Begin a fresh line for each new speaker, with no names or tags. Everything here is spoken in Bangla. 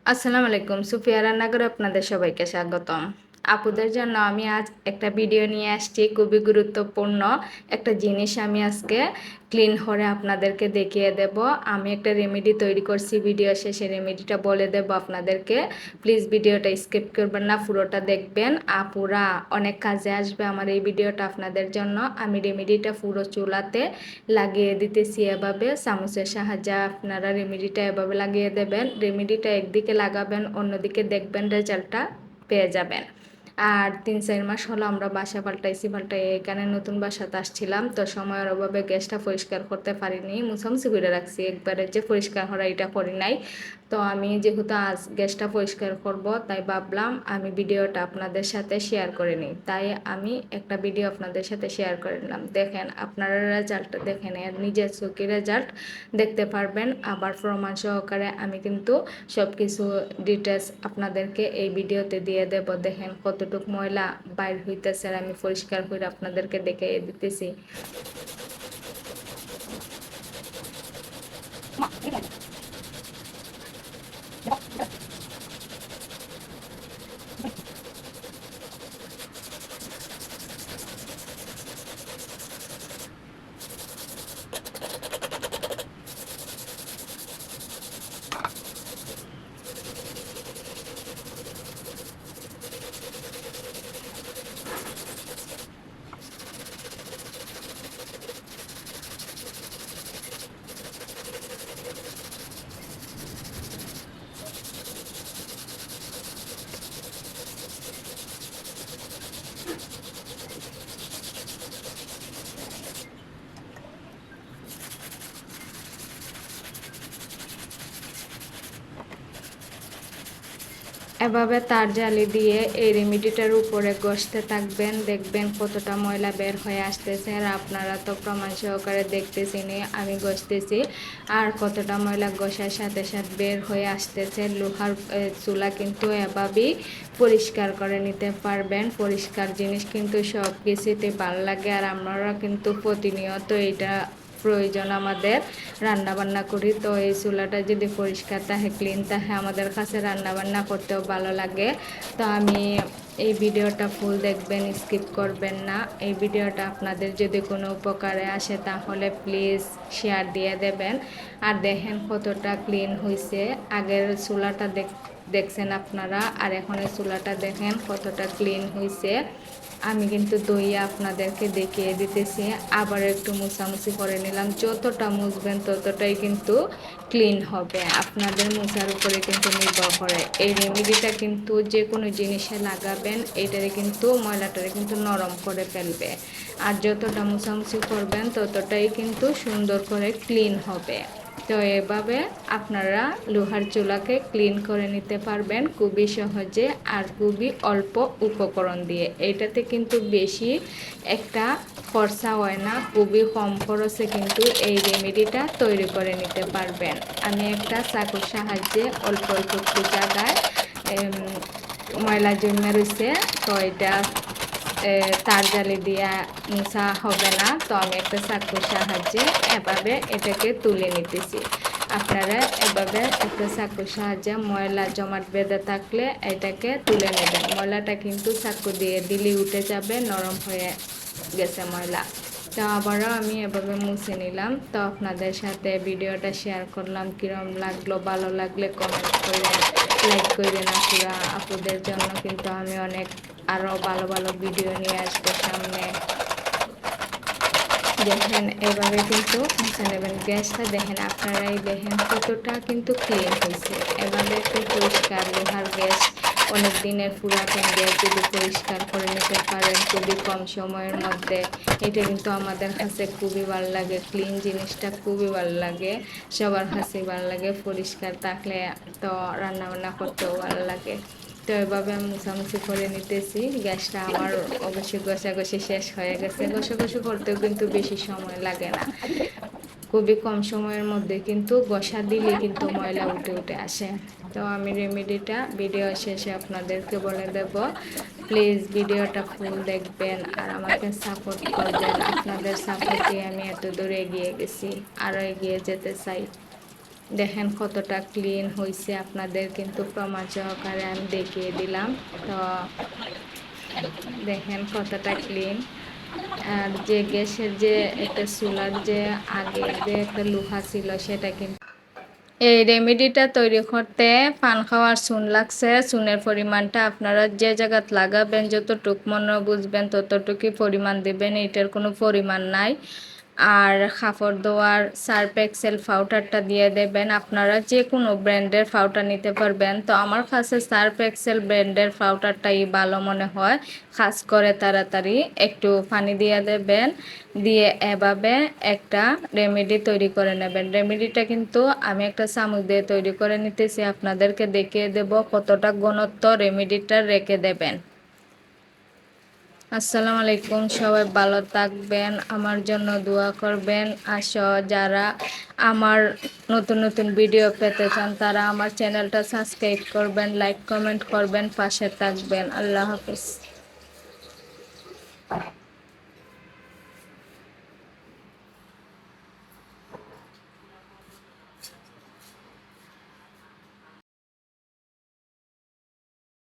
আসসালামু আলাইকুম, সুফিয়া রান্নাঘরে আপনাদের সবাইকে স্বাগতম। আপুদের জন্য আমি আজ একটা ভিডিও নিয়ে আসছি। খুবই গুরুত্বপূর্ণ একটা জিনিস আমি আজকে ক্লিন করে আপনাদেরকে দেখিয়ে দেব। আমি একটা রেমেডি তৈরি করছি, ভিডিও শেষে রেমেডিটা বলে দেব আপনাদেরকে। প্লিজ ভিডিওটা স্কিপ করবেন না, পুরোটা দেখবেন। আপুরা অনেক কাজে আসবে আমার এই ভিডিওটা আপনাদের জন্য। আমি রেমেডিটা পুরো চুলাতে লাগিয়ে দিতেছি এভাবে চামচের সাহায্যে। আপনারা রেমেডিটা এভাবে লাগিয়ে দেবেন। রেমেডিটা একদিকে লাগাবেন, অন্যদিকে দেখবেন রেজাল্টটা পেয়ে যাবেন। আর 3-4 মাস হলো আমরা বাসা পাল্টাই এখানে নতুন বাসাতে আসছিলাম, তো সময়ের অভাবে গ্যাসটা পরিষ্কার করতে পারিনি, মুছামুছি করে রাখছি, একবারে যে পরিষ্কার করা এটা করি নাই। তো আমি যেহেতু আজ গ্যাসটা পরিষ্কার করব, তাই ভাবলাম আমি ভিডিওটা আপনাদের সাথে শেয়ার করে নিই। তাই আমি একটা ভিডিও আপনাদের সাথে শেয়ার করে নিলাম। দেখেন, আপনারা রেজাল্টটা দেখেন, এর নিজের চোখে রেজাল্ট দেখতে পারবেন। আবার প্রমাণ সহকারে আমি কিন্তু সব কিছু ডিটেলস আপনাদেরকে এই ভিডিওতে দিয়ে দেব। দেখেন কতটুকু ময়লা বাইর হইতেছে, আর আমি পরিষ্কার করে আপনাদেরকে দেখিয়ে দিতেছি। এভাবে তার জালি দিয়ে এই রেমেডিটার উপরে ঘষতে থাকবেন, দেখবেন কতটা ময়লা বের হয়ে আসতেছে। আর আপনারা তো প্রমাণ সহকারে দেখতেছেনই আমি ঘষতেছি, আর কতটা ময়লা ঘষার সাথে সাথে বের হয়ে আসতেছে। লোহার চুলা কিন্তু এভাবেই পরিষ্কার করে নিতে পারবেন। পরিষ্কার জিনিস কিন্তু সব কিছুতে ভালো লাগে, আর আমরা কিন্তু প্রতিনিয়ত এটা প্রয়োজন আমাদের। রান্না বান্না করি, তো এই চুলাটা যদি পরিষ্কার থাকে, ক্লিন থাকে, আমাদের কাছে রান্না বান্না করতেও ভালো লাগে। তো আমি এই ভিডিওটা ফুল দেখবেন, স্কিপ করবেন না। এই ভিডিওটা আপনাদের যদি কোনো উপকারে আসে তাহলে প্লিজ শেয়ার দিয়ে দেবেন। আর দেখেন কতটা ক্লিন হয়েছে। আগের চুলাটা দেখছেন আপনারা, আর এখন এই চুলাটা দেখেন কতটা ক্লিন হয়েছে। আমি কিন্তু দইয়ে আপনাদেরকে দেখিয়ে দিতেছি। আবার একটু মুছামুছি করে নিলাম। যতটা মুছবেন ততটাই কিন্তু ক্লিন হবে, আপনাদের মোছার উপরে কিন্তু নির্ভর করে। এই রেমেডিটা কিন্তু যে কোনো জিনিসে লাগাবেন, এটারে কিন্তু ময়লাটারে কিন্তু নরম করে ফেলবে। আর যতটা মুছামুছি করবেন ততটাই কিন্তু সুন্দর করে ক্লিন হবে। তো এভাবে আপনারা লোহার চুলাকে ক্লিন করে নিতে পারবেন খুবই সহজে, আর খুবই অল্প উপকরণ দিয়ে। এটাতে কিন্তু বেশি একটা খরচা হয় না, খুবই কম খরচে কিন্তু এই রেমেডিটা তৈরি করে নিতে পারবেন। আমি একটা চাকুর সাহায্যে অল্প অল্প একটু জায়গায় ময়লা জমে রয়েছে, তো এটা তার জালি দিয়া মুছা হবে না, তো আমি একটা চাকুর সাহায্যে এভাবে এটাকে তুলে নিতেছি। আপনারা এভাবে একটা চাকুর সাহায্যে ময়লা জমাট বেঁধে থাকলে এটাকে তুলে নেবেন। ময়লাটা কিন্তু চাকু দিয়ে দিলেই উঠে যাবে, নরম হয়ে গেছে ময়লা। তো আবারও আমি এভাবে মুছে নিলাম। তো আপনাদের সাথে ভিডিওটা শেয়ার করলাম। কিরম লাগলো, ভালো লাগলে কমেন্ট করেন, লাইক করেন। আপুদের জন্য কিন্তু আমি অনেক আরও ভালো ভালো ভিডিও নিয়ে আসবো সামনে। দেখেন এভাবে কিন্তু মুছে নেবেন। গ্যাসটা দেখেন, আপনারাই দেখেন কতটা কিন্তু ক্লিন হয়েছে। এভাবে একটু পরিষ্কার লোহার গ্যাস, অনেক দিনের পুরাতন গ্যাস যদি পরিষ্কার করে নিতে পারেন খুবই কম সময়ের মধ্যে, এটা কিন্তু আমাদের কাছে খুবই ভালো লাগে। ক্লিন জিনিসটা খুবই ভালো লাগে, সবার কাছে ভালো লাগে। পরিষ্কার থাকলে তো রান্নাবান্না করতেও ভালো লাগে। তো এভাবে আমি মুছামুছি করে নিতেছি। গ্যাসটা আমার অবশ্যই ঘষাঘষি শেষ হয়ে গেছে। ঘষাঘষি করতেও কিন্তু বেশি সময় লাগে না, খুবই কম সময়ের মধ্যে কিন্তু ঘষা দিলে কিন্তু ময়লা উঠে উঠে আসে। তো আমি রেমেডিটা ভিডিও শেষে আপনাদেরকে বলে দেব। প্লিজ ভিডিওটা ফুল দেখবেন আর আমাকে সাপোর্ট করবেন। আপনাদের সাপোর্টে আমি এত দূর এগিয়ে গেছি, আরও এগিয়ে যেতে চাই। দেখেন কতটা ক্লিন হয়েছে, আপনাদের কিন্তু প্রমাণ সহকারে আমি দেখিয়ে দিলাম। তো দেখেন কতটা ক্লিন। আর যে গ্যাসের যে একটা চুলার যে আগে যে একটা লোহা ছিল সেটা কিন্তু এই রেমেডিটা তৈরি করতে পান খাওয়ার চুন লাগছে। চুনের পরিমাণটা আপনারা যে জায়গাত লাগাবেন যতটুক মনে বুঝবেন ততটুকুই পরিমাণ দিবেন, এটার কোনো পরিমাণ নাই। আর কাপড় ধোয়ার সার্ফ এক্সেল পাউডারটা দিয়ে দেবেন। আপনারা যে কোনো ব্র্যান্ডের পাউডার নিতে পারবেন। তো আমার কাছে সার্ফ এক্সেল ব্র্যান্ডের পাউডারটাই ভালো মনে হয়, খাস করে তাড়াতাড়ি। একটু পানি দিয়ে দেবেন, দিয়ে এভাবে একটা রেমেডি তৈরি করে নেবেন। রেমেডিটা কিন্তু আমি একটা চামচ দিয়ে তৈরি করে নিতেছি, আপনাদেরকে দেখিয়ে দেব কতটা ঘনত্ব রেমেডিটা রেখে দেবেন। আসসালামু আলাইকুম, সবাই ভালো থাকবেন, আমার জন্য দোয়া করবেন। আসো যারা আমার নতুন নতুন ভিডিও পেতে চান তারা আমার চ্যানেলটা সাবস্ক্রাইব করবেন, লাইক কমেন্ট করবেন, পাশে থাকবেন। আল্লাহ হাফেজ।